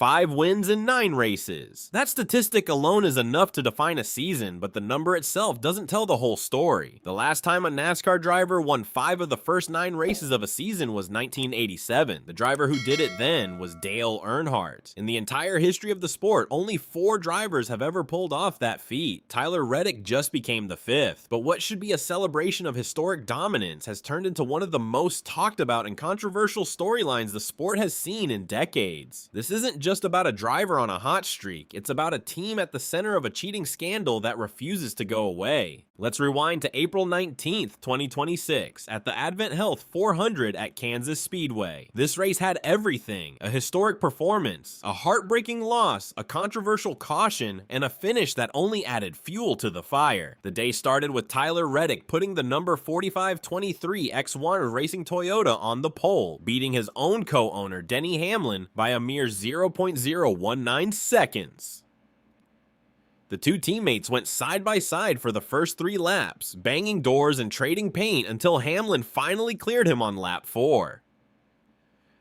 5 wins in 9 races. That statistic alone is enough to define a season, but the number itself doesn't tell the whole story. The last time a NASCAR driver won 5 of the first 9 races of a season was 1987. The driver who did it then was Dale Earnhardt. In the entire history of the sport, only 4 drivers have ever pulled off that feat. Tyler Reddick just became the 5th. But what should be a celebration of historic dominance has turned into one of the most talked about and controversial storylines the sport has seen in decades. This isn't just about a driver on a hot streak, it's about a team at the center of a cheating scandal that refuses to go away. Let's rewind to April 19th, 2026, at the AdventHealth 400 at Kansas Speedway. This race had everything: a historic performance, a heartbreaking loss, a controversial caution, and a finish that only added fuel to the fire. The day started with Tyler Reddick putting the number 4523 X1 Racing Toyota on the pole, beating his own co-owner Denny Hamlin by a mere 0.019 seconds. The two teammates went side by side for the first 3 laps, banging doors and trading paint until Hamlin finally cleared him on lap 4.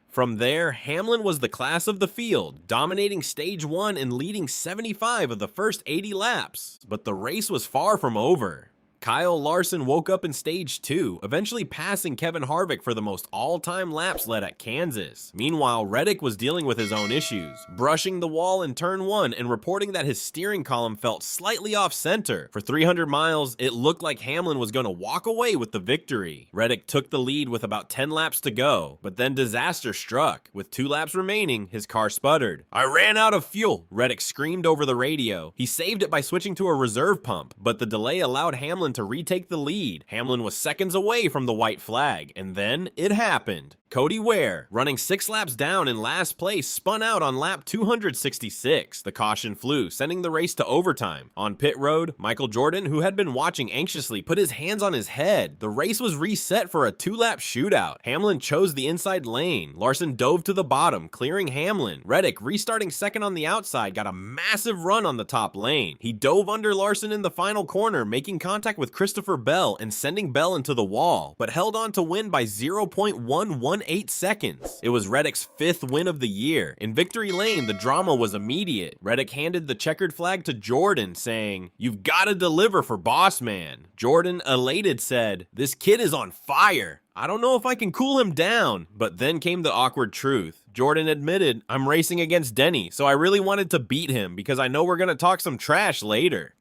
From there, Hamlin was the class of the field, dominating stage 1 and leading 75 of the first 80 laps, but the race was far from over. Kyle Larson woke up in stage 2, eventually passing Kevin Harvick for the most all-time laps led at Kansas. Meanwhile, Reddick was dealing with his own issues, brushing the wall in turn 1 and reporting that his steering column felt slightly off-center. For 300 miles, it looked like Hamlin was going to walk away with the victory. Reddick took the lead with about 10 laps to go, but then disaster struck. With 2 laps remaining, his car sputtered. "I ran out of fuel," Reddick screamed over the radio. He saved it by switching to a reserve pump, but the delay allowed Hamlin to retake the lead. Hamlin was seconds away from the white flag, and then it happened. Cody Ware, running 6 laps down in last place, spun out on lap 266. The caution flew, sending the race to overtime. On pit road, Michael Jordan, who had been watching anxiously, put his hands on his head. The race was reset for a 2-lap shootout. Hamlin chose the inside lane. Larson dove to the bottom, clearing Hamlin. Reddick, restarting second on the outside, got a massive run on the top lane. He dove under Larson in the final corner, making contact with Christopher Bell and sending Bell into the wall, but held on to win by 0.118 seconds. It was Reddick's 5th win of the year. In victory lane, the drama was immediate. Reddick handed the checkered flag to Jordan, saying, "You've got to deliver for boss man." Jordan, elated, said, "This kid is on fire. I don't know if I can cool him down." But then came the awkward truth. Jordan admitted, "I'm racing against Denny, so I really wanted to beat him because I know we're gonna talk some trash later."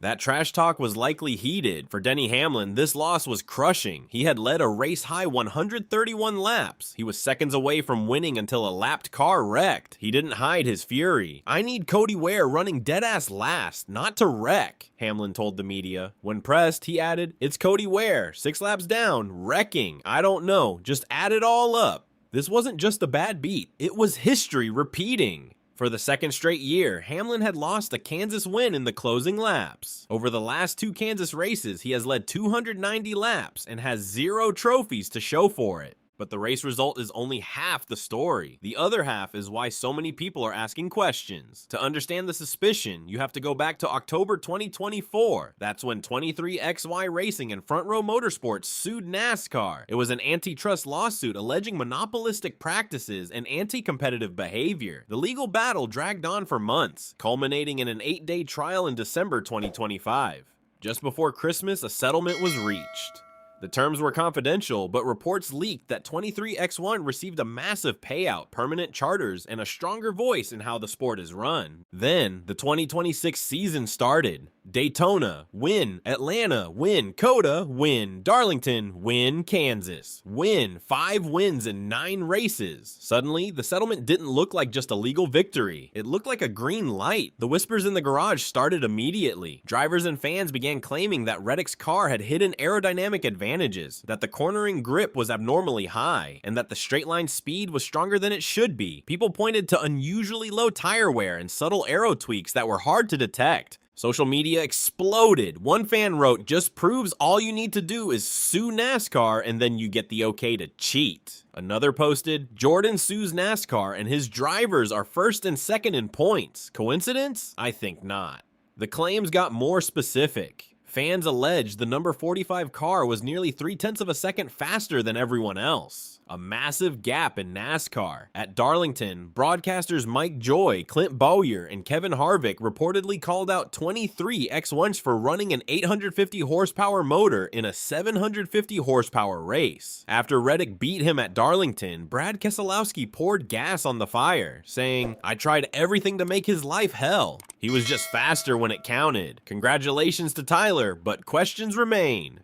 That trash talk was likely heated. For Denny Hamlin, this loss was crushing. He had led a race-high 131 laps. He was seconds away from winning until a lapped car wrecked. He didn't hide his fury. "I need Cody Ware running dead-ass last, not to wreck," Hamlin told the media. When pressed, he added, "It's Cody Ware, 6 laps down, wrecking. I don't know, just add it all up." This wasn't just a bad beat, it was history repeating. For the 2nd straight year, Hamlin had lost a Kansas win in the closing laps. Over the last 2 Kansas races, he has led 290 laps and has 0 trophies to show for it. But the race result is only half the story. The other half is why so many people are asking questions. To understand the suspicion, you have to go back to October 2024. That's when 23XY Racing and Front Row Motorsports sued NASCAR. It was an antitrust lawsuit alleging monopolistic practices and anti-competitive behavior. The legal battle dragged on for months, culminating in an 8-day trial in December 2025. Just before Christmas, a settlement was reached. The terms were confidential, but reports leaked that 23X1 received a massive payout, permanent charters, and a stronger voice in how the sport is run. Then, the 2026 season started. Daytona, win. Atlanta, win. Coda, win. Darlington, win. Kansas, win. 5 wins in 9 races. Suddenly, the settlement didn't look like just a legal victory. It looked like a green light. The whispers in the garage started immediately. Drivers and fans began claiming that Reddick's car had hidden aerodynamic advantages, that the cornering grip was abnormally high, and that the straight line speed was stronger than it should be. People pointed to unusually low tire wear and subtle aero tweaks that were hard to detect. Social media exploded. One fan wrote, "Just proves all you need to do is sue NASCAR and then you get the okay to cheat." Another posted, "Jordan sues NASCAR and his drivers are 1st and 2nd in points. Coincidence? I think not." The claims got more specific. Fans alleged the number 45 car was nearly 0.3 of a second faster than everyone else. A massive gap in NASCAR. At Darlington, broadcasters Mike Joy, Clint Bowyer, and Kevin Harvick reportedly called out 23 X1s for running an 850 horsepower motor in a 750 horsepower race. After Reddick beat him at Darlington, Brad Keselowski poured gas on the fire, saying, "I tried everything to make his life hell. He was just faster when it counted. Congratulations to Tyler, but questions remain."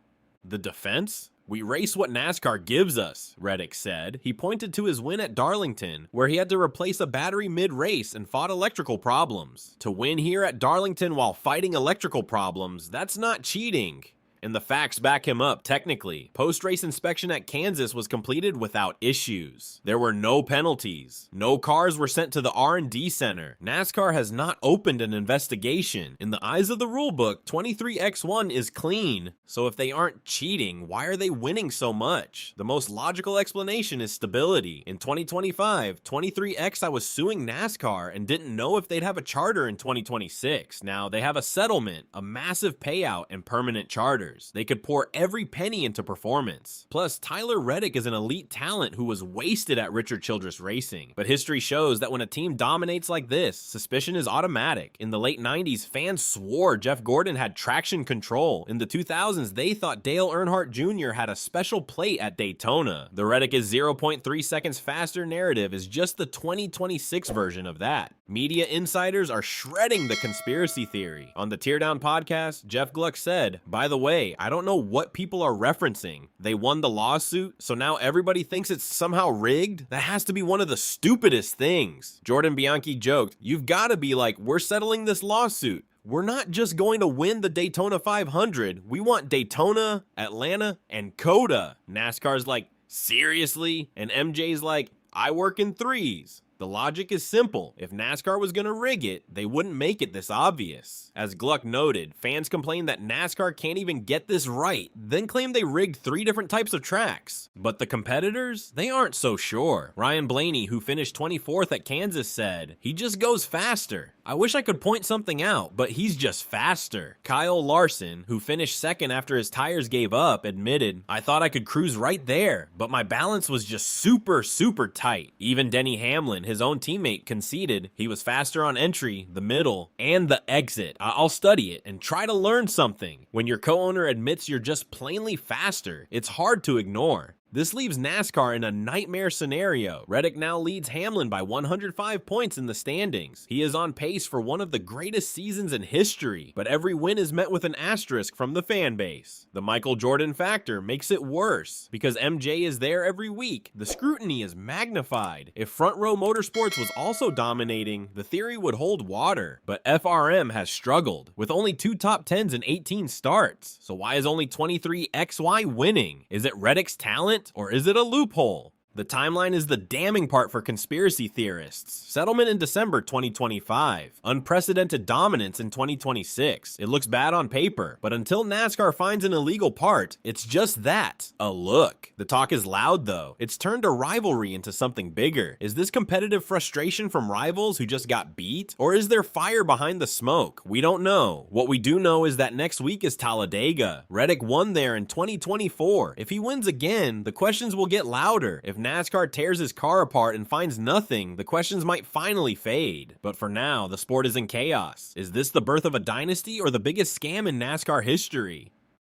The defense? "We race what NASCAR gives us," Reddick said. He pointed to his win at Darlington, where he had to replace a battery mid-race and fought electrical problems. To win here at Darlington while fighting electrical problems, that's not cheating. And the facts back him up technically. Post-race inspection at Kansas was completed without issues. There were no penalties. No cars were sent to the R&D center. NASCAR has not opened an investigation. In the eyes of the rulebook, 23X1 is clean. So if they aren't cheating, why are they winning so much? The most logical explanation is stability. In 2025, 23X I was suing NASCAR and didn't know if they'd have a charter in 2026. Now, they have a settlement, a massive payout, and permanent charters. They could pour every penny into performance. Plus, Tyler Reddick is an elite talent who was wasted at Richard Childress Racing. But history shows that when a team dominates like this, suspicion is automatic. In the late 90s, fans swore Jeff Gordon had traction control. In the 2000s, they thought Dale Earnhardt Jr. had a special plate at Daytona. The Reddick is 0.3 seconds faster narrative is just the 2026 version of that. Media insiders are shredding the conspiracy theory. On the Teardown podcast, Jeff Gluck said, "By the way, I don't know what people are referencing. They won the lawsuit, so now everybody thinks it's somehow rigged? That has to be one of the stupidest things." Jordan Bianchi joked, "You've got to be like, we're settling this lawsuit. We're not just going to win the Daytona 500. We want Daytona, Atlanta, and COTA." NASCAR's like, "Seriously?" And MJ's like, "I work in threes." The logic is simple. If NASCAR was going to rig it, they wouldn't make it this obvious. As Gluck noted, fans complain that NASCAR can't even get this right, then claim they rigged 3 different types of tracks. But the competitors? They aren't so sure. Ryan Blaney, who finished 24th at Kansas, said, "He just goes faster. I wish I could point something out, but he's just faster." Kyle Larson, who finished second after his tires gave up, admitted, "I thought I could cruise right there, but my balance was just super tight." Even Denny Hamlin, his own teammate, conceded he was faster on entry, the middle, and the exit. "I'll study it and try to learn something." When your co-owner admits you're just plainly faster, it's hard to ignore. This leaves NASCAR in a nightmare scenario. Reddick now leads Hamlin by 105 points in the standings. He is on pace for one of the greatest seasons in history, but every win is met with an asterisk from the fan base. The Michael Jordan factor makes it worse. Because MJ is there every week, the scrutiny is magnified. If Front Row Motorsports was also dominating, the theory would hold water. But FRM has struggled, with only 2 top 10s in 18 starts. So why is only 23XY winning? Is it Reddick's talent? Or is it a loophole? The timeline is the damning part for conspiracy theorists. Settlement in December 2025. Unprecedented dominance in 2026. It looks bad on paper, but until NASCAR finds an illegal part, it's just that, a look. The talk is loud though. It's turned a rivalry into something bigger. Is this competitive frustration from rivals who just got beat? Or is there fire behind the smoke? We don't know. What we do know is that next week is Talladega. Reddick won there in 2024. If he wins again, the questions will get louder. If NASCAR tears his car apart and finds nothing, the questions might finally fade. But for now, the sport is in chaos. Is this the birth of a dynasty or the biggest scam in NASCAR history?